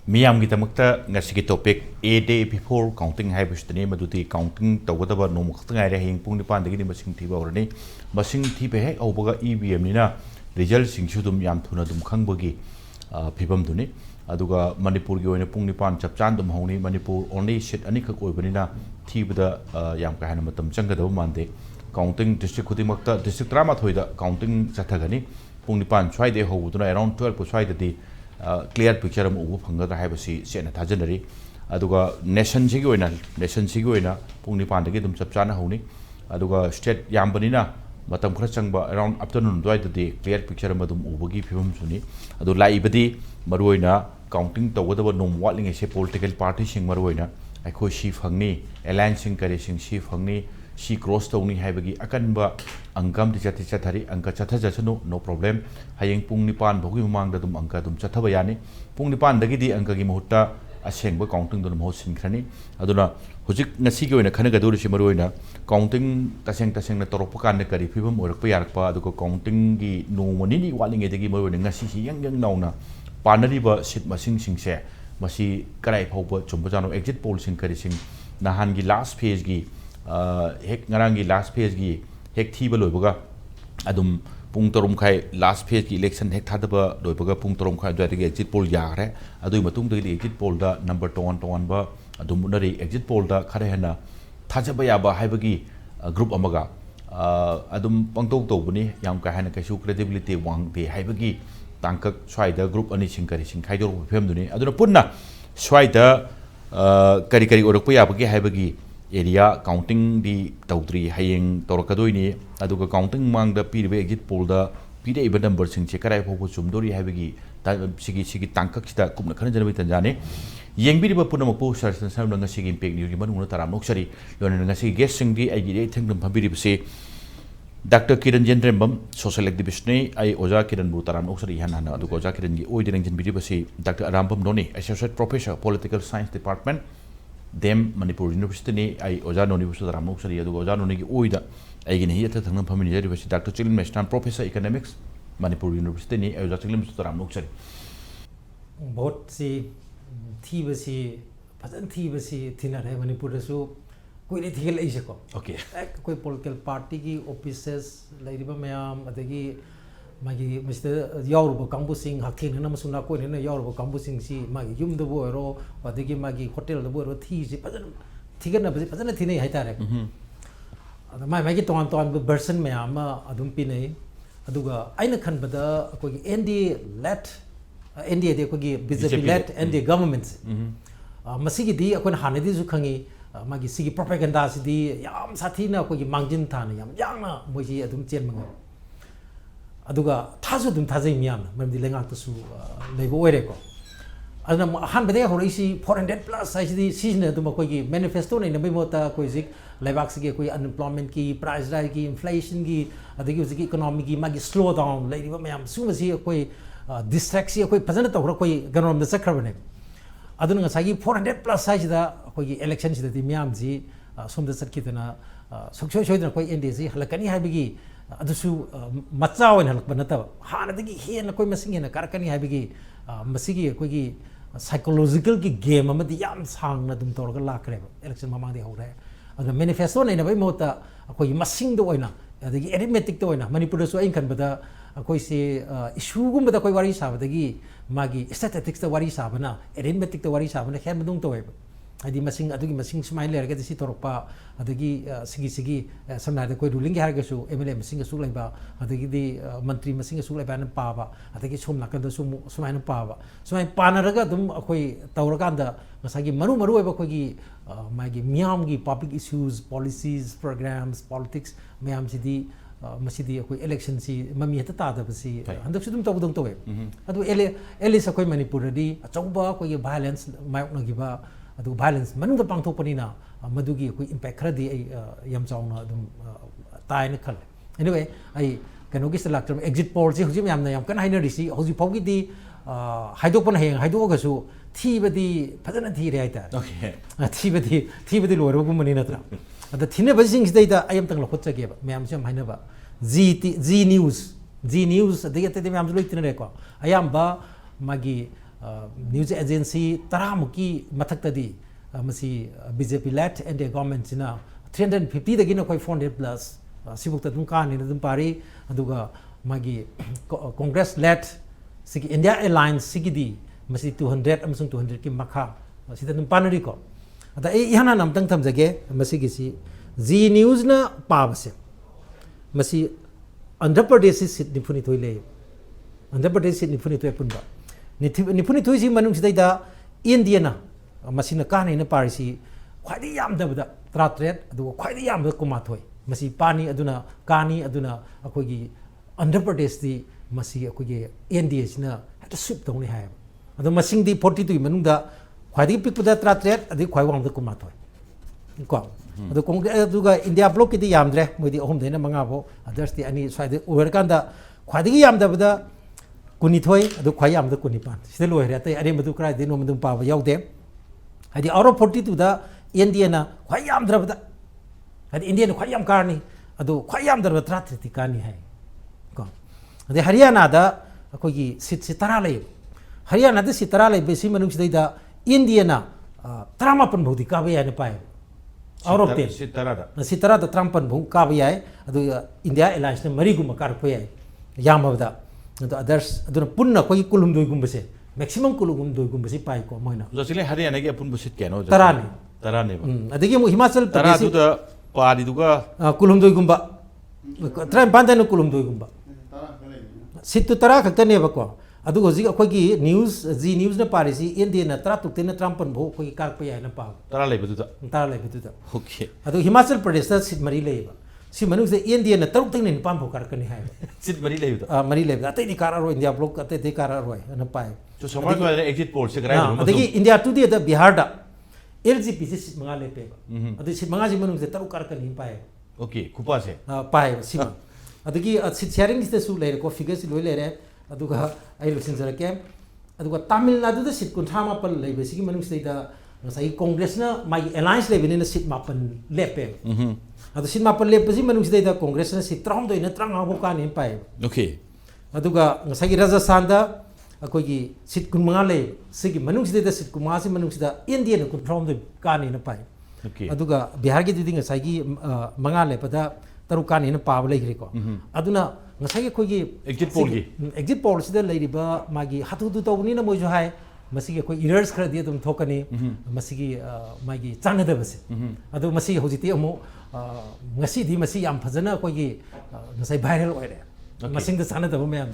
Miam kita makta ngasih topik a day before counting hai bestani maduti counting tawada no makta ngai hing pung ni pan degi masing thi bawrani masing thi be hai awbaga EVM ni na result sing sudum yam thuna dum khangbagi phibam duni aduga Manipur gi oina pung ni pan chap chan dum hongni Manipur only seat ani khak oibani na thi bada yam ka hana matam changada mande counting district khudi makta district trama thoida counting chathagani pung ni pan swai de hobuduna around 12 ko swai de clear picture am ubu phangada haibasi sena thajanari aduga nation sigi oina pungni pandagi dum chapchana honi aduga state yambanina matam khara changba around afternoon doi de clear picture am dum ubugi phibam suni adu laibadi maruina counting tawada nom watling se political party sing maruina akhoi shi phangni alliance sing kare sing shi phangni shi cross tawni haibagi akanba angkam ti chathari angka chatha jasanu no problem hayeng pung nipan bhogi mamang da dum angka dum chathaba yani pung nipan dagi di angka gi mohutta asengba counting dum ho sinkrani aduna hujik ngasi gi oina khanaga duri simaru oina counting taseng na torop kan ne kari phibam orak pa yarak pa aduko counting gi no mani ni waling edagi maru ne ngasi si yang nauna panari ba sit masing sing se masi karai phauba chumba jano exit poll sing kari sing nahan gi last phase gi hek ngarangi last phase gi hek thi ba loibaga adum pung torum khai last phase gi election hek thadaba loibaga pung torum khai dwa ge exit poll yare adui matung de exit poll da number 1 ba adum unari exit poll da khare hena thajaba ya ba haibagi group amaga adum pangtok to buni yam ka hena kaisu credibility wang de haibagi tangkak swai da group ani singkari sing khai dor phem duni aduna punna swai da kari orak pa ya ba ge haibagi area counting di tautri hayeng torakadoi ni aduga counting mang da piribe exit poll da pire iba number sing che karai phobo chumdori haibagi sigi tangkak sida kumna khana janabi tanjane yengbiri ba punam po sarsan sam nga sigi impact ni manung taram noksari lona nga sigi guest sing di ai gi thengdum phambiri bse Dr. Kiran Jendrembam social activist ni ai oja Kiran bu taram noksari han han aduga oja Kiran gi oi direng jenbiri bse Dr. Arambam Noni associate professor political science department dem Manipur University ni ai oja noni busu taram noksari aduga oja noni gi oi da ai gi ni yata thangna phamini jari bse Dr. Chilin Mestan professor economics Manipur University ni ai oja Chilin busu taram noksari बहुत सी थी बसी फजन थी बसी थिना रहे मणिपुर सु कोई नहीं थी ले इसे को ओके कोई पॉलिटिकल पार्टी की ऑफिसेस लाइरिबा मयाम अदगी मागी मिस्टर यावरबो कांबु सिंह हाकिन ना मसुना कोई ने यावरबो कांबु सिंह सी मागी युम दबो रो अदगी मागी होटल दबो रो थी सी फजन थिगन बसी फजन थी नहीं हाइतारे अद मागी तोन वर्सन मयाम अदुम पिने अदुगा आइना खनबदा कोई एनडी लेट India de kogi BJP led and the governments masigi di akon hanedi su khangi magi sigi propaganda si di yam sathina kogi mangjin thana yam yangna moji adum chen manga aduga thasu dum thajai miyam mamdi lenga to su lebo oire ko adna han bede horisi 400 plus size di season dum kogi manifesto nei nabai mota koi zik lebak sigi koi unemployment ki price rise ki inflation ki adigi sigi economic ki magi slow down lady mayam su masi koi distraction कोई फजन तो हो कोई GNOME the सक्खरबने अदुन ngसागी 400 plus size दा कोई election सिदा मियाम जी सोम the सक्कितना सक्सोय सोयदना कोई ND जी हलकनी हाबिगी अदुसु मच्चा ओइन हलकबन नता हानदगी हेन कोई मसिंग हेन कारकनी हाबिगी मसिगी कोई साइकोलॉजिकल की गेम अमदि याम सांगना दुम तोरगा लाखरे इलेक्शन ममांग दे होरे अदुन मैनिफेस्टो नै नबै मोता कोई मसिंग दो ओइना अदगी एरिथमेटिक दो ओइना मणिपुर सु आइन खनबदा कोई से इशू गुम कोई वारी साबदगी मागी स्टैटिस्टिक्स वारी साबना एरिथमेटिक वारी साबना खेन मदुंग तो है आदि मसिंग अदुगी मसिंग स्माइल लेरगे दिसि तोरपा अदगी सिगी समना कोई रूलिंग हारगसु एमएलए मसिंग सु लाइबा अदगी दि मंत्री मसिंग सु लाइबा न पाबा अदगी सोम नाकन सु सुमाइन पाबा सुमाइन पानरगा दुम कोई तौरकांदा मसागी मरु ओबा कोई मागी मियाम की public issues policies programs politics मियाम सिदी मसीदी कोई इलेक्शन सी ममी हता तादबसी हंदक सुदुम तबदंग तोवे अदु एलिस कोई मणिपुर दी अचौबा कोई वायलेंस मायoknagiba अदु वायलेंस मनुंग पांगथोपनिना मदुगी कोई इंपैक्ट खरदी यम चावना अदुम तायन खल एनीवे आई कनोगी सलाक्टर एग्जिट पोल जी हुजिम यामना याम कन हाइनरिसी हुजि फौगी दी हाइदोपन हेंग हाइदोगसु थीबदी फजना थीरे हाइता ओके थीबदी लोरबगुमनि नत्रा अद थिने बजिंग सिदैदा आयम तंग लखोचगेबा मैम से हाइनबा जी न्यूज अदगे ते मैम लोइतिन रेको अयाम बा मागी news agency taramuki mathakadi masi BJP led and the government sina 350 dagi na koi 400 plus sibuk ta dum ka ni dum pari aduga magi congress led sigi India alliance sigidi masi 200 amsung 200 ki makha sida dum panari ko ada e ihana nam tang tham jage masi gi si Z news na pabase masi Andhra Pradesh sit nipuni toile Andhra Pradesh sit nipuni toy punba nipuni toy si manung sidai da India na masina ka na parisi khwai yam da da tratret adu khwai yam da kuma thoi masi pani aduna kani aduna akoi gi Andhra Pradesh di masi akoi gi India sina hata sweep tong ni hai adu masing di 42 manung da khwai pik da tratret adu khwai wang da kuma thoi ko adu congress aduga India block ki yamdre moi di ohum dena manga bo others di ani side over kan da khwai yam da da kuni thoi adu khwai yam da kuni pan sida loi re tai are madu krai dino madu pa ba yaw de hadi out 42 da India na khwai yam dra da hadi India na khwai yam karni adu khwai yam dra tra tri kani hai ko hadi Haryana da akoi gi sit sitara le Haryana da sitara le besi manung sidai da India na trama pan bhodi ka ba ya ne pai out of 10 sitara da trampan bhung ka ba ya adu India alliance na mari gum kar phe yam ba da adu others adu punna koi kulum doi gum bese maximum kulum doi gum bese pai ko moina josile Haryana ge pun busit keno tarani adagi mu Himachal Pradesh da pari duga kulum doi gum ba tram panda no kulum doi gum ba situ tara khakta ne ba ko adu hoji akoi gi news Z news na parisi India na tra tukte na trampan bho koi kar pa ya na pa tara le bedu da okay adu Himachal Pradesh da sit mari le ba si manu se India na taruk teng ni pam bho kar kani hai sit mari le da mari le atai ni kar aro India block atai de kar aro na pa so samar ko exit poll se krai no adagi India to the Bihar da LGP se sit manga le pe ba adu sit manga ji manu se taruk kar kani pa okay kupa se pa sima adagi sit sharing is su le ko figures loi le re aduga ai lusin jara ke aduga Tamil Nadu da sit kun thama pal le be sigi manung sei da sai congress na mai alliance le bin na sit mapan le pe adu sit mapan le pe si manung sei da congress na sit tram do ina trang ha bo ka ni pai okay aduga sai Rajasthan da akoi gi sit kun manga le sigi manung sei da sit kuma si manung sei da India na kun tram do ka ni na pai okay aduga Bihar gi ding sai gi manga le pada taru ka ni na pa le ri ko aduna ngasai ko gi exit poll sida leiriba magi hatu du to ni na mo jo hai masigi ko errors khra dia dum thokani masigi magi chana da base adu masi hojiti amu ngasi di masi yam phajana ko gi ngasai viral oire masing da chana da ba mayam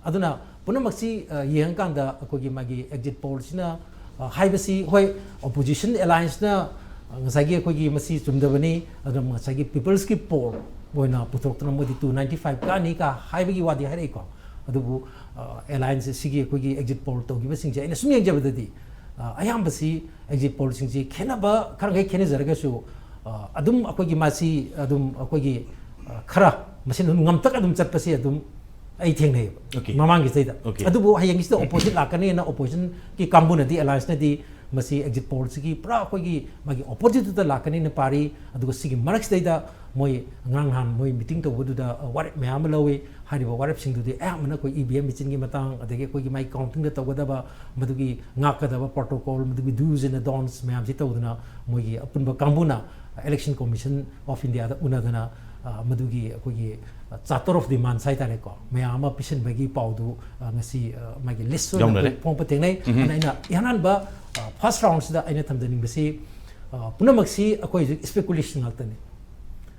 aduna puna maksi yeng kang da ko gi magi exit poll sina haibasi hoi opposition alliance na ngasai gi ko gi masi chumdabani adu ngasai gi people's ki poll boina puthokna modi 295 ka ni ka haibagi wadi hari ko adubu alliance sigi ko gi exit poll to gi basing je ina sum yeng jabadadi ayam basi exit poll sing ji khena ba khar gai khene zaraga su adum akoi gi masi adum akoi gi khara masin ngam tak adum chat pasi adum ai theng nei mamang gi saida adubu hayang is the opposite la kane na opposition ki kambuna di alliance na di masi exit poll sigi pra akoi gi magi opposite ta la kane na pari adugo sigi marks daida moi ngang han moi meeting to wudu da warep mayam lawe hariba warep sing du de amna koi EVM michin gi matang adege koi gi mai counting da tawada ba madugi ngaka da ba protocol madugi do's and don'ts mayam si tawduna moi gi apun ba kambuna election commission of India da unadana madugi koi gi chator of the man sai tare ko mayam ma pisen bagi paudu ngasi magi list so pong pateng nei anaina yanan ba first round da aina thamdani basi punamaksi akoi speculation ngaltani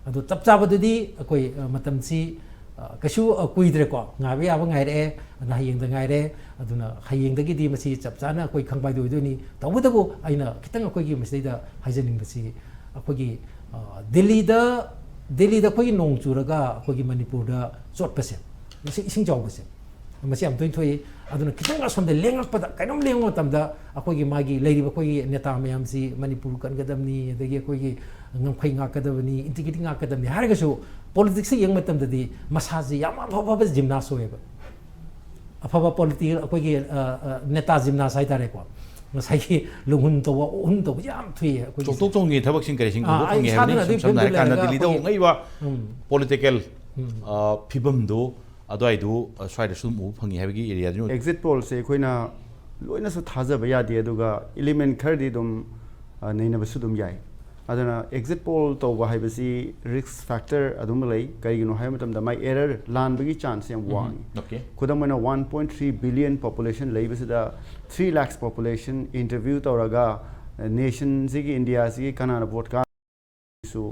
adu tap chabadudi akoi matam si kasu kuidre ko ngabe aba ngaire na hayeng da ngaire aduna hayeng da gi di masi chap chana akoi khangbai do ni tawdabu aina kitang akoi gi masi da hajening basi akoi gi Delhi da koi nong churaga akoi gi Manipur da chot pase masi ising jaw base masi am toin thoi aduna kitang asom de lengak pada kainom lengo tamda akoi gi magi leiri ba koi neta mayam si Manipur kan gadamni adagi akoi gi ngam khai nga kadabani integrity nga kadamni harga su politics yang matam dadi masaji yama baba gymnast hoeba afaba political akoi gi neta gymnast ai tare ko ngasai gi lungun to wa un to yam thui akoi tok tok ngi thabak sing kare sing bu ngi habni samna kan na dili da ngai wa political phibam do adoi du swai da sum u phangi habgi area ju exit poll se khoina लोइनसु थाजब यादे अदुगा element खरदी दुम नैनबसु दुम याय अदना exit poll तौबा हाइबसी risk factor अदुम लई करिगिनो हाय मतम द माय एरर लानबगी चांस यम वांग खुदमना 1.3 बिलियन पॉपुलेशन लईबसिदा 3 लाख पॉपुलेशन इंटरव्यू तौरगा नेशन सिगी इंडिया सिगी कनाना वोट का सु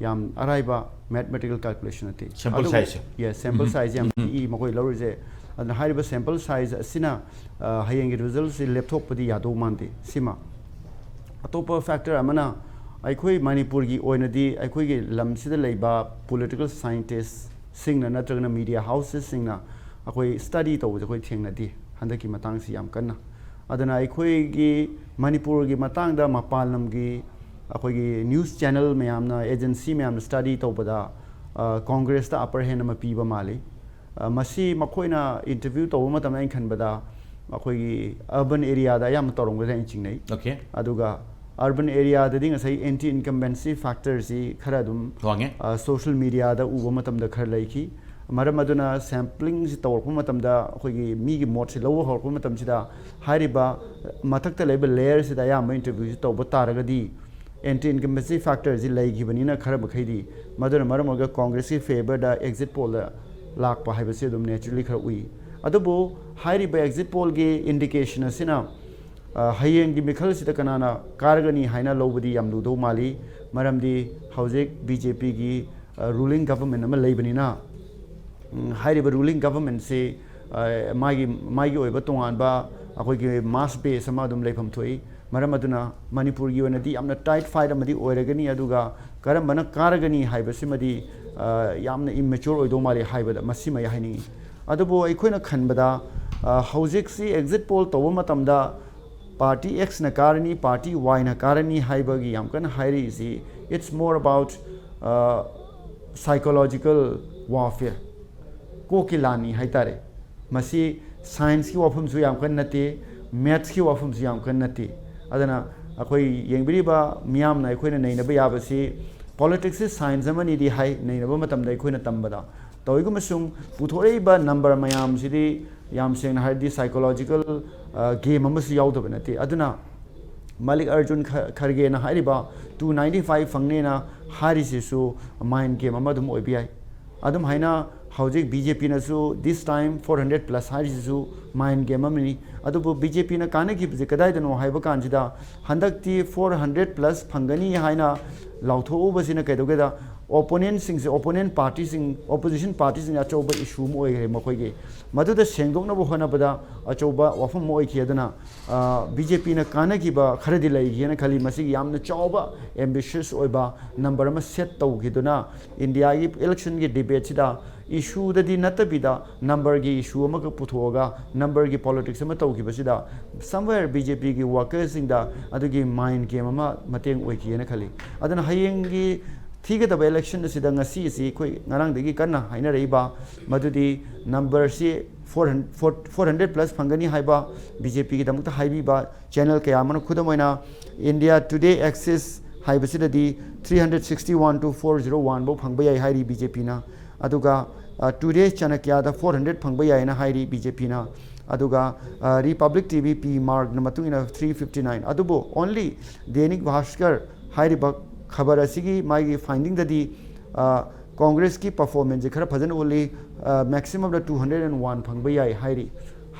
याम अराइबा मैथमेटिकल कैलकुलेशन अति sample size yes sample size याम ई मकोय लौरिजे अदना हाइबा सैंपल साइज असिना हायंगी रिजल्ट से लैपटॉप पदी यादो मानते सिमा अतोप फैक्टर अमना अखोई मणिपुर की ओइनदी अखोई के लमसिदा लैबा पॉलिटिकल साइंटिस्ट सिंगना नत्रगना मीडिया हाउसेस सिंगना अखोई स्टडी तौबजे अखोई थेंगनदी हंदकी मतंग सि याम कन्ना अदना अखोई की मणिपुर की मतंग दा मपालम की अखोई की न्यूज़ चैनल मैमना एजेंसी मैम स्टडी तौबदा कांग्रेस दा अपर हैंड अमा पीबा माली मसी मखोइना इंटरव्यू तौबा मतम आइन खनबदा अखोई की अर्बन एरिया दा याम तौरंगदा इन चिंगनै ओके अदुगा अर्बन एरिया ददिंग असै एंटी इनकम्बेंसी फैक्टर सी खरा दुम वांगे सोशल मीडिया दा उबा मतम दा खर लैखी मरम अदुना सैम्पलिंग से तौरप मतम दा अखोई की मी की मोड से लव हरप मतम सिदा हारिबा मथक लेब लेयर से दा याम इंटरव्यू से तौबा तारगदी एंटी इनकम्बेंसी फैक्टर जी लैगी बनिना खर बखैदी मदुना मरम अगर कांग्रेस की फेवर दा एग्जिट पोल दा लाख हाइबसे दुम नेचुरली खर उई अदुबो हारिबा एग्जिट पोल की इंडिकेशन असिना हयेंगी मिखल सिदा कनाना कारगनी हाइना लौबदी याम लुदौ माली मरमदी हौजिक बीजेपी की रूलिंग गवर्नमेंट अमा लैबनिना हाइरिबा रूलिंग गवर्नमेंट से मागी ओइबा तोंगानबा अखोई की मास बेस अमा दुम लैफम थोई मरम अदुना मणिपुर की ओनदी यामना टाइट फाइट अमदी ओइरगनी अदुगा करमबना कारगनी हाइबसिमदी यामना इमेच्योर ओइदौ माली हाइबदा मसिमा याहिनी अदुबो अखोइना खनबदा हौजिक सी एग्जिट पोल तौबा मतमदा पार्टी एक्स न कारनी पार्टी वाई न कारनी हाइबगी याम कन हाइरी सी it's more about psychological warfare को की लानी हाइतारे मसी साइंस की वाफम सु याम कन नते मैथ्स की वाफम सु याम कन नते अदना अखोई येंगबिरिबा मियाम ना अखोइना नैनबा याबसी पॉलिटिक्स से साइंस अमनी दी हाई नैनबा मतम दा अखोइना तंबदा तौइगुमसुम पुथोरेबा नंबर मयाम सिदी याम सेंग हाइदी साइकोलॉजिकल गेम अमसु याउदब नते अदुना मलिक अर्जुन खरगे ना हारिबा 295 फंगने ना हारिसिसु माइंड गेम अमदुम ओइबियाई अदुम हाइना हौजिक बीजेपी नसु दिस टाइम 400 प्लस हारिसिसु माइंड गेम अमनी अदुबु बीजेपी ना काने की कदाइदनो हाइबा कांजिदा हंदक्ति 400 प्लस फंगनी हाइना लाउथोबसिना कैदोगेदा ओपोनेंट सिंग से ओपोनेंट पार्टी सिंग ओपोजिशन पार्टी सिंग अचौबा इशू मोइगे मखोइगे मदुदा सेंगदोंनबो होनबदा अचौबा वफम मोइखि अदना बीजेपी ना कानगिबा खरदि लैगिना खली मसिगी यामना चौबा एम्बिशियस ओइबा नंबर अमा सेट तौगिदुना इंडिया की इलेक्शन की डिबेट सिदा इशू ददी नतबिदा नंबर की इशू अमक पुथोगा नंबर की पॉलिटिक्स अमा तौगिबसिदा समवेयर बीजेपी की वर्कर्स सिंग दा अदुगी माइंड गेम अमा मतेंग ओइखिना खली अदना हयेंगी थीगदब इलेक्शन से कोई नारंगदगी कन्ना हाइनरइबा मदुदी नंबर से 400 प्लस फंगनी हाइबा बीजेपी की दमक हाइबीबा चैनल कया मन खुदमोइना इंडिया टुडे एक्सेस हाइबसिददी 361 to 401 बो फंगबा याई हाइरी बीजेपी ना अदुगा टुडे चाणक्या दा 400 फंगबा याई ना हाइरी बीजेपी ना अदुगा रिपब्लिक टीवी पी मार्क न मतुंगिना 359 अदुबो ओनली दैनिक भास्कर हाइरिबा खबर असिगी मागी फाइंडिंग ददी कांग्रेस की परफॉर्मेंस खरा फजन ओली मैक्सिमम 201 फंगबा याई हाइरी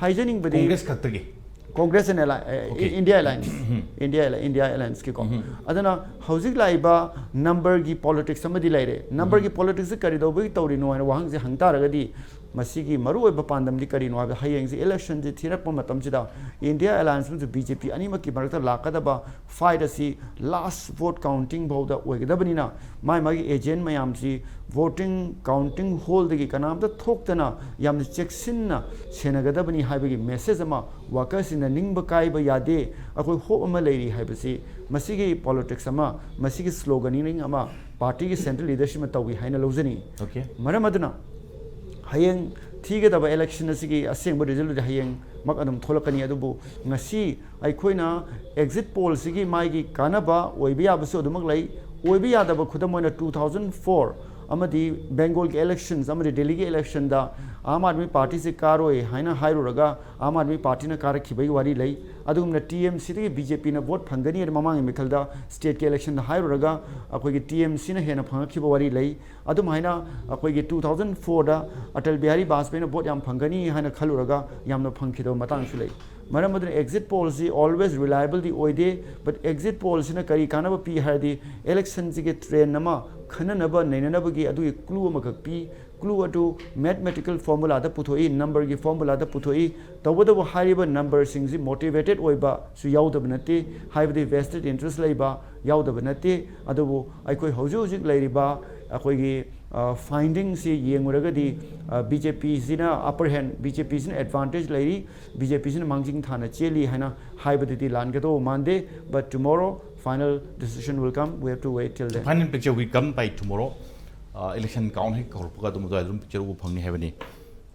हाइजनिंग बदी कांग्रेस खतगे Congress and India alliance India alliance की को अदना हौजिक लाइबा नंबर की पॉलिटिक्स अमदी लाइरे नंबर की पॉलिटिक्स करिदोबगी तौरिनो हाइन वाहंग से हंगतारगदी मसीगी मरुओइबा पांदमदी करिनो हाब हयेंग से इलेक्शन जे थिरप मतमसिदा इंडिया अलायंस में बीजेपी अनिमकी मरकता लाकदबा फाइट असी लास्ट वोट काउंटिंग बहुदा ओइगदबनिना माय मागी एजेंट मयाम सी वोटिंग काउंटिंग होल दगी कनामदा थोक्तना याम चेक्सिनना सेनगदबनी हाइबगी मैसेज अमा वर्कर्स इन निंगबा काइबा यादे अखोई होप अमा लेरी हाइबसी मसीगी पॉलिटिक्स अमा मसीगी स्लोगनिंग अमा पार्टी की सेंट्रल लीडरशिप में तौगी हाइना लौजनी ओके मरम अदना हयेंग थीगदब इलेक्शन असिगी असेंग रिजल्ट हयेंग मक अदम थोलकनी अदुबु ngasi अखोइना एग्जिट पोल सिगी माइगी कानबा ओइबि याबसु अदुमक लै ओइबि Yadav खुदमोइना 2004 amadi Bengal ke elections amadi Delhi ke election da Aam Aadmi Party se karoi haina hairuraga Aam Aadmi Party na karakhibai wari lai adugumna TMC de BJP na vote phangani mamang mikal da state ke election da hairuraga akoi ge TMC na hena phangakhiba wari lai adum haina akoi ge 2004 da Atal Bihari Vajpayee na vote yam phangani haina khaluraga yamna phangkhido matang su lai maram aduna exit polls always reliable the oide but exit polls na kari kanaba pi hardi elections ge train nama khananaba nainanaba gi adu clue makak pi clue adu mathematical formula da puthoi number gi formula da puthoi tawada hariba number singzi motivated oiba su yaudab nate haibdi vested interest laiba yaudab nate adu aikoi hoju hojik lairiba akoi gi findings si yenguragadi BJP sina upper hand BJP sina advantage lairi BJP sina mangjing thana cheli haina haibadi langado mande but tomorrow final decision will come we have to wait till then final picture will come by tomorrow election count he korpuga dum do dum picture bu phangni hebani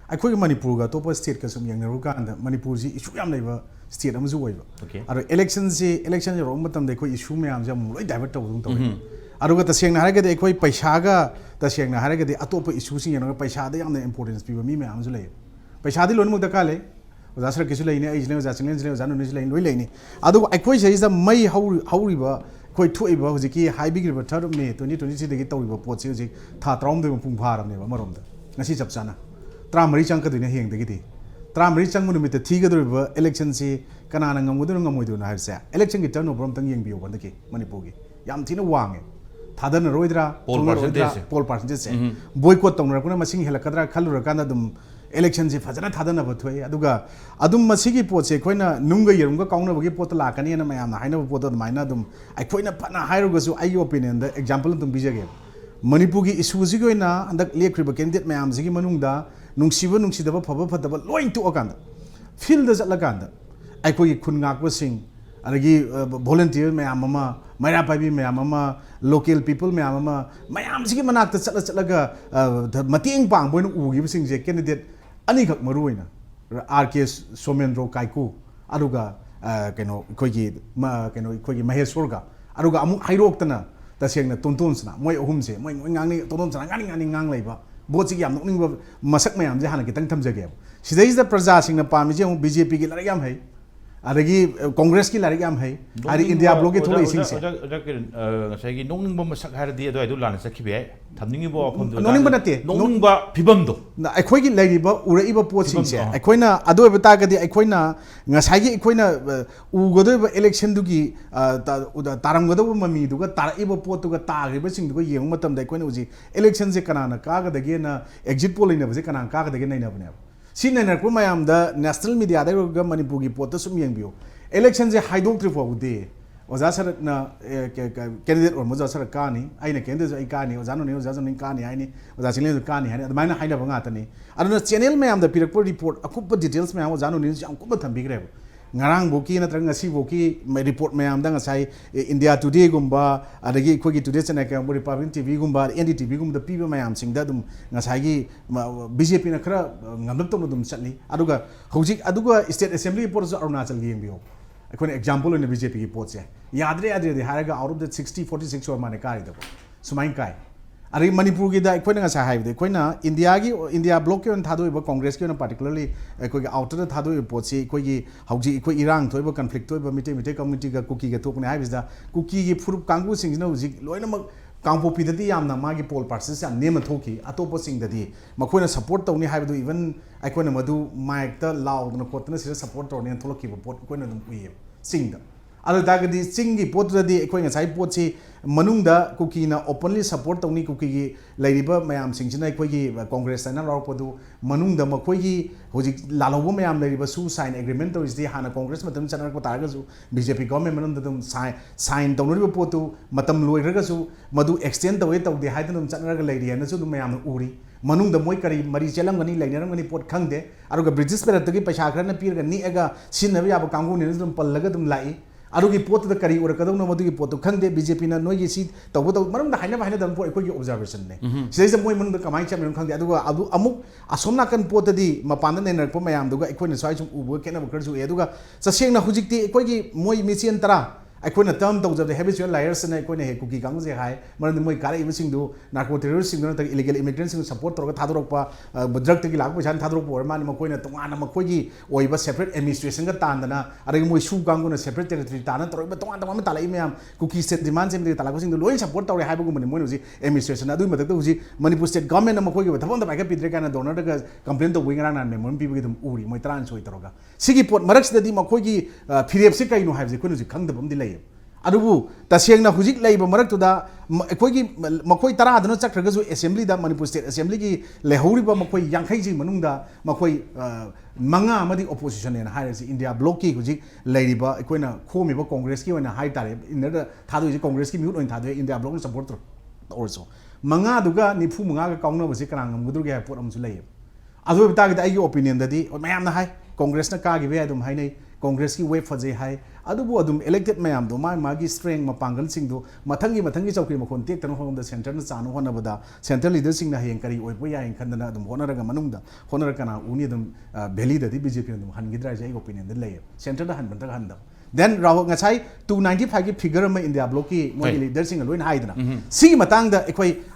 akhoi Manipur ga top state ka sum yang ru kan da Manipur ji issue yam leiba state am ju oiba okay aro election ro matam de khoi issue me am jam loi divert taw dum taw aruga taseng na haragade akhoi paisa ga taseng na haragade atop issue sing yana paisa da yam importance piba mi me am ju lei paisa di lon mu da ka le oja sar kisu lei ne ai jne oja chinglen jne oja no ne lei loi lei ni adu akhoi sei da mai hauriba khoi thuiba hojiki haibigri ba 3 May 2023 dagi tawriba pot si hojik tha trom de pung pharam ne ba marom da ngasi chap chana tramari chang ka dine heng dagi di tramari chang mu numit thi ga doriba election si kana na ngam gudu ngam moidu na har sa election gi turnover am tang yeng biyo ban dagi Manipur gi yam thina wange thadana roidra poll percentage se boycott tongna kuna masing helakadra khalura kana dum election se fajana thadana ba thoi aduga adum masigi pot se khoina nunga yerumga kauna bagi pot la kani na mayam na haina pot maina dum ai khoina phana hairuga su ai opinion da example dum bijage Manipur gi issue ji goina andak lekriba candidate mayam ji manung da nungsiba nungsidaba phaba phadaba loin tu akanda field da jalakanda ai khoi khun ngak ba sing adagi volunteer mayam mama maira pabi mayam mama local people mayam mama mayam ji manak ta chalaga mateng pang boin ugi sing je candidate ani khak maruina RK Somendro Kaiku aduga keno khoigi khoigi Maheshwar ga aduga amu hairoktana tasengna tontonsna moi ahumse moi ngangni tontonsna ngani ngang leiba bochi yam nokning masak mayam je hana kitang thamjage sidai da praja singna pami je BJP gi larayam hai adagi Congress ki larayam hai ari India block ki thole sing se ngasai gi nongning ba masak hardi adu lana sakhibe thamningi bo phom do nongning ba nate nongning ba phibam do na akhoi gi lairiba uraiba pot sing se akhoina adu ba ta gadi akhoina ngasai gi akhoina ugodoba election du gi taram godoba mami du ga taraiba pot du ga tagriba sing du ga yeng matam da akhoina uji election se kanana ka ga dagi na exit poll ina ba se kanana ka ga dagi naina bane si naina ko mayam da national media da ga Manipur gi pot sum yeng biyo election je haidong tri fo de oja sar na candidate or moja sar ka ni aina candidate ai ka ni oja no ni oja ni ka ni ai ni oja chile ka ni ai admaina haina ba nga ta ni aduna channel mayam da pirak report akup details mayam oja no ni jam ko ba thambi gre ngarang boki na trang ngasi boki report mayam da ngasai India Today gumba adagi khogi Today channel ka Republic TV gumba NDTV gumba da piba mayam sing da dum ngasai gi BJP na khara ngamdap to dum chatli aduga hojik aduga state assembly report Arunachal gi yengbiyo akhone example in BJP ki pot se yadre de haraga out of the 60-46 or mane kai da sumain kai ari Manipur gi da akhone nga sa hai de koina India block ki on thado ba Congress ki on particularly koi ga outer thado pot se koi gi hauji koi irang thoi ba conflict thoi ba mite community ga kuki ga thokne hai bisda kuki gi furup kangbu sing na uji loina mak kangpo pidati yamna magi poll percentage am nema thoki atopo sing dadi makoina support tawni haibu even aikoina madu mic ta loud na kotna sira support tawni tholoki ba pot koina dum uye sing da alo dagadi sing gi pot dadi aikoina sai pot si manung da kuki na openly support tawni kuki gi lairiba mayam sing china aikoi gi Congress na law podu manung da makoi gi hoji lalobo mayam lairiba su sign agreement to is the hana Congress matam chana ko targa su BJP government manung da dum sign tawni ba potu matam loiraga su madu extend tawe tawde haidun chanaga lairi na su dum mayam uri manung da moi kari mari chelam gani laineram gani pot khangde aruga British perat gi paisa khara na pirga ni aga sinna ya ba kangu ni dum pallaga dum lai arugi pot da kari ura kadau na madu gi pot khangde BJP na noi gi si tawu taw marum da haina dam pot ko gi observation ne sei se moi manung da kamai cham khangde aduga adu amuk asomna kan pot di mapan da ne mayam duga ikoi na sai sum ubu kena bakar su eduga sa seng na hujik ti ikoi gi moi mission tara ꯑꯩꯈꯣꯏꯅ term ꯇꯧꯖꯕꯗ ꯍꯦꯕꯤꯆꯨꯋꯦꯜ ꯂꯥꯏꯌꯔꯁꯅ ꯑꯩꯈꯣꯏꯅ ꯍꯦꯛ cookie ꯀꯥꯡꯕꯨꯁꯦ ꯍꯥꯏ ꯃꯔꯝꯗꯤ ꯃꯣꯏ ꯀꯥꯔꯛꯏꯕꯁꯤꯡꯗꯨ narco ꯇꯦꯔꯣꯔꯤꯁꯁꯤꯡꯗꯨ ꯅꯠꯇ꯭ꯔꯒ illegal ꯏꯃꯤꯒ꯭ꯔꯦꯟꯁꯤꯡꯗꯨ support ꯇꯧꯔꯒ ꯊꯥꯗꯣꯔꯛꯄ ꯗ꯭ꯔꯒꯇꯒꯤ ꯂꯥꯛꯄ ꯄꯩꯁꯥꯅ ꯊꯥꯗꯣꯔꯛꯄ ꯑꯣꯏꯔ ꯃꯥꯅ ꯃꯈꯣꯏꯅ ꯇꯣꯉꯥꯟꯅ ꯃꯈꯣꯏꯒꯤ ꯑꯣꯏꯕ ꯁꯦꯄꯔꯦꯠ ꯑꯦꯗꯃꯤꯅꯤꯁꯇ꯭ꯔꯦꯁꯟꯒ ꯇꯥꯟꯗꯅ ꯑꯗꯒꯤ ꯃꯣꯏ ꯁꯨ ꯀꯥꯡꯕꯨꯅ ꯁꯦꯄꯔꯦꯠ ꯇꯦꯔꯤꯇꯣꯔꯤ ꯇꯥꯟꯅ ꯇꯧꯔꯛꯏꯕ ꯇꯣꯉꯥꯟ ꯇꯣꯉꯥꯟꯕ ꯇꯥꯜꯂꯛꯏ ꯃꯌꯥꯝ ꯀꯨꯀꯤ ꯁ꯭ꯇꯦꯠ ꯗꯤꯃꯥꯟ ꯁꯦꯝꯕꯗꯒꯤ ꯇꯥꯜꯂꯛꯄꯁꯤꯡꯗꯨ ꯂꯣꯏ ꯁꯞꯄꯣꯔꯠ ꯇꯧꯔꯦ ꯍꯥꯏꯕꯒꯨꯝꯕꯅꯤ ꯃꯣꯏꯅ ꯍꯧꯖꯤꯛ ꯑꯦꯗꯃꯤꯅꯤꯁꯇ꯭ꯔꯦꯁꯟ ꯑꯗꯨꯒꯤ ꯃꯊꯛꯇ ꯍꯧꯖꯤꯛ ꯃꯅꯤꯄꯨꯔ ꯁ꯭ꯇꯦꯠ ꯒꯚꯔꯟꯃꯦꯟꯠꯅ ꯃꯈꯣꯏꯒꯤ ꯊꯕꯛ ꯑꯃꯇ ꯄꯥꯏꯈꯠꯄꯤꯗ꯭ꯔꯦ ꯀꯥꯏꯅ ꯗꯣꯅꯔꯗꯒ ꯀꯝꯄ꯭ꯂꯦꯟ ꯇꯧꯕꯒꯤ ꯉꯔꯥꯡ ꯅꯍꯥꯟ ꯃꯦꯃꯣꯔꯦꯟꯗꯝ ꯄꯤꯕꯒꯤ ꯑꯗꯨꯝ ꯎꯔꯤ ꯃꯣꯏ 12 ꯇꯧꯔꯒ ꯁꯤꯒꯤ ꯄꯣꯠ ꯃꯔꯛꯁꯤꯗꯗꯤ ꯃꯈꯣꯏꯒꯤ ꯐꯤꯔꯦꯞꯁꯤ ꯀꯩꯅꯣ ꯍꯥꯏꯕꯁꯦ ꯑꯩꯈꯣꯏꯅ ꯍꯧꯖꯤꯛ ꯈꯪꯗꯕ ꯑꯃꯗꯤ ꯂꯩꯌꯦꯕ ꯑꯗꯨꯕꯨ ꯇꯁꯦꯡꯅ ꯍꯧꯖꯤꯛ ꯂꯩꯕ ꯃꯔꯛꯇꯨꯗ ꯑꯩꯈꯣꯏꯒꯤ ꯃꯈꯣꯏ 10ꯗꯨꯅ ꯆꯠꯈ꯭ꯔꯒꯁꯨ ꯑꯦꯁꯦꯝꯕ꯭ꯂꯤꯗ ꯃꯅꯤꯄꯨꯔ ꯁ꯭ꯇꯦꯠ ꯑꯦꯁꯦꯝꯕ꯭ꯂꯤꯒꯤ ꯂꯩꯍꯧꯔꯤꯕ ꯃꯈꯣꯏ 50ꯁꯤ ꯃꯅꯨꯡꯗ ꯃꯈꯣꯏ 5 ꯑꯃꯗꯤ ꯑꯣꯄꯣꯖꯤꯁꯟꯅꯦꯅ ꯍꯥꯏꯔꯁꯤ ꯏꯟꯗꯤꯌꯥ ꯕ꯭ꯂꯣꯛꯀꯤ ꯍꯧꯖꯤꯛ ꯂꯩꯔꯤꯕ ꯑꯩꯈꯣꯏꯅ ꯈꯣꯝꯃꯤꯕ ꯀꯣꯡꯒ꯭ꯔꯦꯁꯀꯤ ꯑꯣꯏꯅ ꯍꯥꯏꯇꯥꯔꯦ ꯏꯟꯅꯔꯗ ꯊꯥꯗꯣꯏꯁꯤ ꯀꯣꯡꯒ꯭ꯔꯦꯁꯀꯤ ꯃꯤꯍꯨꯠ ꯑꯣꯏꯅ ꯊꯥꯗꯣꯛꯑꯦ ꯏꯟꯗꯤꯌꯥ ꯕ꯭ꯂꯣꯛꯅ ꯁꯞꯄꯣꯔꯠ ꯇꯧꯔꯁꯨ 5ꯗꯨꯒ 95ꯒ ꯀꯥꯎꯅꯕꯁꯤ ꯀꯅꯥ ꯉꯝꯒꯗꯧꯔꯤꯒꯦ ꯍꯥꯏꯕ ꯄꯣꯠ ꯑꯃꯁꯨ ꯂꯩꯌꯦꯕ ꯑꯗꯨ ꯑꯣꯏꯕ ꯇꯥꯔꯒꯗꯤ ꯑꯩꯒꯤ ꯑꯣꯄꯤꯅꯤꯌꯟꯗꯗꯤ ꯃꯌꯥꯝꯅ ꯍꯥꯏ ꯀꯣꯡꯒ꯭ꯔꯦꯁꯅ ꯀꯥꯈꯤꯕ ꯌꯥꯏ ꯑꯗꯨꯝ ꯍꯥꯏꯅꯩ ꯀꯣꯡꯒ꯭ꯔꯦꯁꯀꯤ ꯋꯦꯕ ꯐꯖꯩ ꯍꯥꯏ ꯑꯗꯨꯕꯨ ꯑꯗꯨꯝ ꯏꯂꯦꯛꯇꯦꯗ ꯃꯌꯥꯝꯗꯣ ꯃꯥꯒꯤ ꯁ꯭ꯇꯔꯦꯡ ꯃꯄꯥꯡꯒꯜꯁꯤꯡꯗꯣ ꯃꯊꯪꯒꯤ ꯆꯧꯀ꯭ꯔꯤ ꯃꯈꯣꯟ ꯇꯦꯛꯇꯅ ꯍꯣꯠꯅꯕꯗ ꯁꯦꯟꯇꯔꯅ ꯆꯥꯅ ꯍꯣꯠꯅꯕꯗ ꯁꯦꯟꯇꯔ ꯂꯤꯗꯔꯁꯤꯡꯅ ꯍꯌꯦꯡ ꯀꯔꯤ ꯑꯣꯏꯕ ꯌꯥꯏ ꯈꯟꯗꯅ ꯑꯗꯨꯝ ꯍꯣꯠꯅꯔꯒ ꯃꯅꯨꯡꯗ ꯍꯣꯠꯅꯔꯒ ꯀꯅꯥ ꯎꯅꯤ ꯑꯗꯨꯝ ꯚꯦꯂꯤꯗꯗꯤ ꯕꯤꯖꯦꯄꯤꯅ ꯑꯗꯨꯝ ꯍꯟꯈꯤꯗ꯭ꯔꯥ ꯍꯥꯏꯁꯦ ꯑꯩꯒꯤ ꯑꯣꯄꯤꯅꯤꯌꯟꯗ ꯂꯩꯌꯦꯕ ꯁꯦꯟꯇꯔꯗ ꯍꯟꯕ ꯅꯠꯇ꯭ꯔꯒ ꯍꯟꯗꯕ ꯗꯦꯟ ꯔꯥꯍꯨꯜ ꯉꯁꯥꯏ 295ꯒꯤ ꯐꯤꯒꯔ ꯑꯃ ꯏꯟꯗꯤꯌꯥ ꯕ꯭ꯂꯣꯛꯀꯤ ꯃꯣꯏꯒꯤ ꯂꯤꯗꯔꯁꯤꯡꯅ ꯂꯣꯏꯅ ꯍꯥꯏꯗꯅ ꯁꯤꯒꯤ ꯃꯇꯥꯡꯗ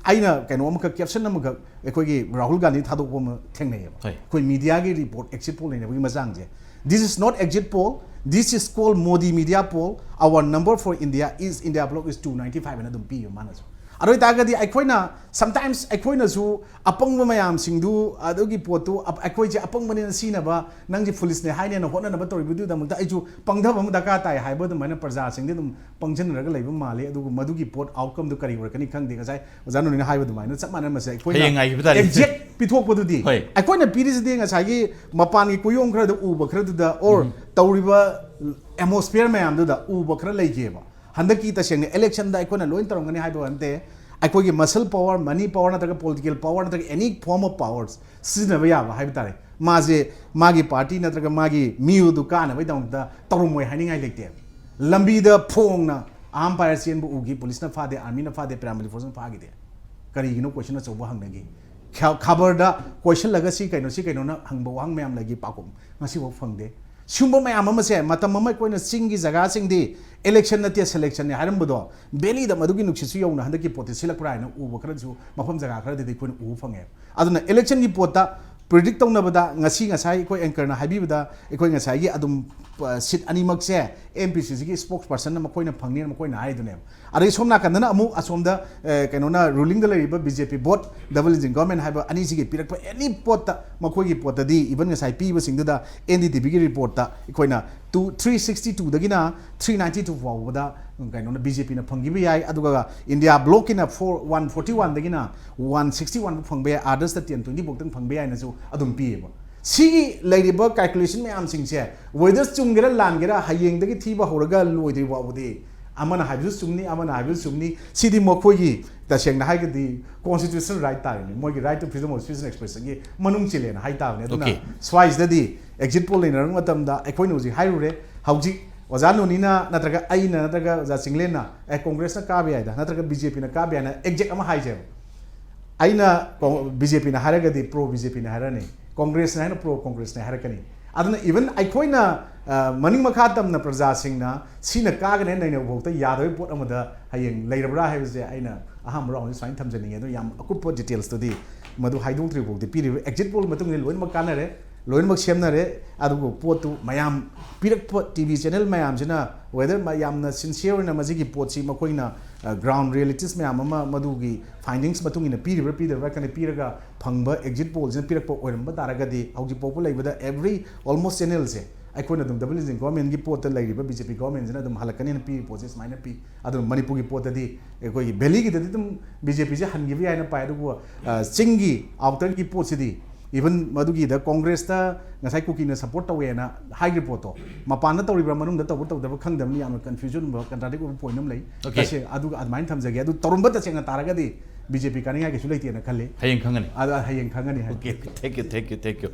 ꯑꯩꯅ ꯀꯩꯅꯣ ꯑꯃꯈꯛ ꯀꯦꯞꯁꯟ ꯑꯃꯈꯛ ꯑꯩꯈꯣꯏꯒꯤ ꯔꯥꯍꯨꯜ ꯒꯥꯟꯙꯤ ꯊꯥꯗꯣꯛꯄ ꯑꯃ ꯊꯦꯡꯅꯩꯌꯦꯕ ꯑꯩꯈꯣꯏ ꯃꯤꯗꯤꯌꯥꯒꯤ ꯔꯤꯄꯣꯔꯠ ꯑꯦꯛꯖꯤꯠ ꯄꯣꯜ ꯂꯩꯅꯕꯒꯤ ꯃꯆꯥꯡꯁꯦ this is not exit poll this is call Modi media poll our number for India bloc is 295 ꯍꯥꯏꯅ ꯑꯗꯨꯝ ꯄꯤꯌꯦꯕ ꯃꯥꯅꯁꯨ ꯑꯗꯨ ꯑꯣꯏꯇꯥꯔꯒꯗꯤ ꯑꯩꯈꯣꯏꯅ ꯁꯝꯇꯥꯏꯝꯁ ꯑꯩꯈꯣꯏꯅꯁꯨ ꯑꯄꯪꯕ ꯃꯌꯥꯝꯁꯤꯡꯗꯨ ꯑꯗꯨꯒꯤ ꯄꯣꯠꯇꯨ ꯑꯩꯈꯣꯏꯁꯦ ꯑꯄꯪꯕꯅꯦꯅ ꯁꯤꯅꯕ ꯅꯪꯁꯦ ꯐꯨꯂꯤꯁꯅꯦ ꯍꯥꯏꯅꯦꯅ ꯍꯣꯠꯅꯅꯕ ꯇꯧꯔꯤꯕꯗꯨꯒꯤꯗꯃꯛꯇ ꯑꯩꯁꯨ ꯄꯪꯊꯕ ꯑꯃ ꯗꯔꯀꯥꯔ ꯇꯥꯏ ꯍꯥꯏꯕ ꯑꯗꯨꯃꯥꯏꯅ ꯄ꯭ꯔꯖꯥꯁꯤꯡꯗꯤ ꯑꯗꯨꯝ ꯄꯪꯁꯤꯟꯅꯔꯒ ꯂꯩꯕ ꯃꯥꯜꯂꯤ ꯑꯗꯨꯒ ꯃꯗꯨꯒꯤ ꯄꯣꯠ ꯑꯥꯎꯠꯀꯝꯗꯨ ꯀꯔꯤ ꯑꯣꯏꯔꯛꯀꯅꯤ ꯈꯪꯗꯦ ꯉꯁꯥꯏ ꯑꯣꯖꯥ ꯅꯣꯅꯤꯅ ꯍꯥꯏꯕ ꯑꯗꯨꯃꯥꯏꯅ ꯆꯞ ꯃꯥꯟꯅꯕꯁꯦ ꯑꯩꯈꯣꯏꯅ ꯑꯦꯛꯖꯦꯛ ꯄꯤꯊꯣꯛꯄꯗꯨꯗꯤ ꯑꯩꯈꯣꯏꯅ ꯄꯤꯔꯤꯁꯤꯗꯤ ꯉꯁꯥꯏꯒꯤ ꯃꯄꯥꯟꯒꯤ ꯀꯨꯌꯣꯝ ꯈꯔꯗ ꯎꯕ ꯈꯔꯗꯨꯗ ꯑꯣꯔ ꯇꯧꯔꯤꯕ ꯑꯦꯠꯃꯣꯁꯐꯤꯌꯔ ꯃꯌꯥꯝꯗꯨꯗ ꯎꯕ ꯈꯔ ꯂꯩꯒꯦꯕ ꯍꯟꯗꯛꯀꯤ ꯇꯁꯦꯡꯅ ꯏꯂꯦꯛꯁꯟꯗ ꯑꯩꯈꯣꯏꯅ ꯂꯣꯏ ꯇꯧꯔꯝꯒꯅꯤ ꯍꯥꯏꯕ ꯅꯠꯇꯦ ꯑꯩꯈꯣꯏꯒꯤ ꯃꯁꯜ ꯄꯋꯥꯔ ꯃꯅꯤ ꯄꯋꯥꯔ ꯅꯠꯇ꯭ꯔꯒ ꯄꯣꯂꯤꯇꯤꯀꯦꯜ ꯄꯋꯥꯔ ꯅꯠꯇ꯭ꯔꯒ ꯑꯦꯅꯤ ꯐꯣꯔꯝ ꯑꯣꯐ ꯄꯋꯥꯔꯁ ꯁꯤꯖꯤꯟꯅꯕ ꯌꯥꯕ ꯍꯥꯏꯕ ꯇꯥꯔꯦ ꯃꯥꯁꯦ ꯃꯥꯒꯤ ꯄꯥꯔꯇꯤ ꯅꯠꯇ꯭ꯔꯒ ꯃꯥꯒꯤ ꯃꯤꯗꯨ ꯀꯥꯅꯕꯒꯤꯗꯃꯛꯇ ꯇꯧꯔꯝꯃꯣꯏ ꯍꯥꯏꯅꯤꯡꯉꯥꯏ ꯂꯩꯇꯦ ꯂꯝꯕꯤꯗ ꯐꯣꯡꯅ ꯑꯍꯥꯝ ꯄꯥꯏꯔ ꯆꯦꯟꯕ ꯎꯈꯤ ꯄꯨꯂꯤꯁꯅ ꯐꯥꯗꯦ ꯑꯥꯔꯃꯤꯅ ꯐꯥꯗꯦ ꯄꯦꯔꯥꯃꯤꯂꯤꯇꯔꯤ ꯐꯣꯔꯁꯅ ꯐꯥꯈꯤꯗꯦ ꯀꯔꯤꯒꯤꯅꯣ ꯀꯣꯏꯁꯟ ꯑꯆꯧꯕ ꯍꯪꯅꯒꯤ ꯈꯕꯔꯗ ꯀꯣꯏꯁꯜꯂꯒ ꯁꯤ ꯀꯩꯅꯣꯅ ꯍꯪꯕ ꯋꯥꯍꯪ ꯃꯌꯥꯝ ꯂꯩꯒꯤ ꯄꯥꯎꯈꯨꯝ ꯉꯁꯤꯐꯥꯎ ꯐꯪꯗꯦ ꯁꯤꯒꯨꯝꯕ ꯃꯌꯥꯝ ꯑꯃꯁꯦ ꯃꯇꯝ ꯑꯃ ꯑꯩꯈꯣꯏꯅ ꯆꯤꯡꯒꯤ ꯖꯒꯥꯁꯤꯡꯗꯤ ꯏꯂꯦꯛꯁꯟ ꯅꯠꯇꯦ ꯁꯦꯂꯦꯛꯁꯟꯅꯦ ꯍꯥꯏꯔꯝꯕꯗꯣ ꯕꯦꯂꯤꯗ ꯃꯗꯨꯒꯤ ꯅꯨꯡꯁꯤꯠꯁꯨ ꯌꯧꯅ ꯍꯟꯗꯛꯀꯤ ꯄꯣꯠꯇꯤ ꯁꯤꯜꯂꯛꯄ꯭ꯔꯥ ꯍꯥꯏꯅ ꯎꯕ ꯈꯔꯁꯨ ꯃꯐꯝ ꯖꯒꯥ ꯈꯔꯗꯗꯤ ꯑꯩꯈꯣꯏꯅ ꯎꯕ ꯐꯪꯉꯦ ꯑꯗꯨꯅ ꯏꯂꯦꯛꯁꯟꯒꯤ ꯄꯣꯠꯇ ꯄ꯭ꯔꯤꯗꯤꯛ ꯇꯧꯅꯕꯗ ꯉꯁꯥꯏ ꯑꯩꯈꯣꯏ ꯑꯦꯡꯀꯔꯅ ꯍꯥꯏꯕꯤꯕꯗ ꯑꯩꯈꯣꯏ ꯉꯁꯥꯏꯒꯤ ꯑꯗꯨꯝ ꯁꯤꯠ ꯑꯅꯤꯃꯛꯁꯦ ꯑꯦꯝꯄꯤꯁꯤꯁꯤꯒꯤ ꯁ꯭ꯄꯣꯛꯁ ꯄꯔꯁꯟꯅ ꯃꯈꯣꯏꯅ ꯐꯪꯅꯤꯅ ꯃꯈꯣꯏꯅ ꯍꯥꯏꯗꯨꯅꯦꯕ ꯑꯗꯒꯤ ꯁꯣꯝ ꯅꯥꯀꯟꯗꯅ ꯑꯃꯨꯛ ꯑꯁꯣꯝꯗ ꯀꯩꯅꯣꯅ ꯔꯨꯂꯤꯡꯗ ꯂꯩꯔꯤꯕ ꯕꯤꯖꯦꯄꯤ ꯕꯣꯠ ꯗꯕꯜ ꯏꯟꯖꯤꯟ ꯒꯚꯔꯟꯃꯦꯟꯠ ꯍꯥꯏꯕ ꯑꯅꯤꯁꯤꯒꯤ ꯄꯤꯔꯛꯄ ꯑꯦꯅꯤ ꯄꯣꯠꯇ ꯃꯈꯣꯏꯒꯤ ꯄꯣꯠꯇꯗꯤ ꯏꯚꯟ ꯉꯁꯥꯏ ꯄꯤꯕꯁꯤꯡꯗꯨꯗ NDTVꯒꯤ ꯔꯤꯄꯣꯔꯠꯇ ꯑꯩꯈꯣꯏꯅ 362ꯗꯒꯤꯅ 392 ꯐꯥꯎꯕꯗ ꯀꯩꯅꯣꯅ BJPꯅ ꯐꯪꯈꯤꯕ ꯌꯥꯏ ꯑꯗꯨꯒ ꯏꯟꯗꯤꯌꯥ ꯕ꯭ꯂꯣꯛꯀꯤꯅ 141ꯗꯒꯤꯅ 161 ꯐꯪꯕ ꯌꯥꯏ ꯑꯥꯗꯔꯁꯇ 10-20 ꯐꯥꯎꯇꯪ ꯐꯪꯕ ꯌꯥꯏꯅꯁꯨ ꯑꯗꯨꯝ ꯄꯤꯌꯦꯕ ꯁꯤꯒꯤ ꯂꯩꯔꯤꯕ ꯀꯥꯜꯀꯨꯂꯦꯁꯟ ꯃꯌꯥꯝꯁꯤꯡꯁꯦ ꯋꯦꯗꯔ ꯆꯨꯝꯒꯦꯔꯥ ꯂꯥꯟꯒꯦꯔꯥ ꯍꯌꯦꯡꯗꯒꯤ ꯊꯤꯕ ꯍꯧꯔꯒ ꯂꯣꯏꯗ꯭ꯔꯤ ꯐꯥꯎꯕꯗꯤ amana haibu sumni amana haibu sumni sidi mokogi tasengna haigadi constitutional right tarini mogi right to freedom of speech and expression gi manung chilena hai tawne aduna swise dadi exit poll ina rang matamda aikoinu ji hairure hauji ozano nina natraga aina natraga za singlena congress na kabe aida natraga BJP na kabe na exact ama haije aina BJP na haragadi pro BJP na harani congress na pro congress na harakani aduna even aikoina maning makhatam na praja singna sina kagane naina bokta yadoi pot amada hayeng leirabra haibse aina aham round sign thamjani ado yam akupo details to di madu haidong tri bokti piri exit poll matung loin makanare loin mak semnare adu potu mayam pirak pot TV channel mayam jina whether mayam na sincere na majigi potsi makoina ground realities mayam ama madugi findings matung ina piri pidra kana piraga phangba exit poll jina pirak po oiramba daragadi hauji popul leibada every almost channel se aikoina dum double engine government gi pot leiriba BJP government jina dum halakani na pi process minor pi adu Manipur gi pot di ekoi belly gi dum BJP je hangi bi aina pai adu singi outer gi pot sidi even madugi da congress ta ngasai kuki na support tawe na high report to mapan na tawribra manung da tawu tawda khangdam ni am confusion ba contradict ba point nam lai kase adu admain thamjage adu torumba ta chenga taraga di BJP kaninga ke sulai ti na khalle hayeng khangani ada hayeng khangani okay thank you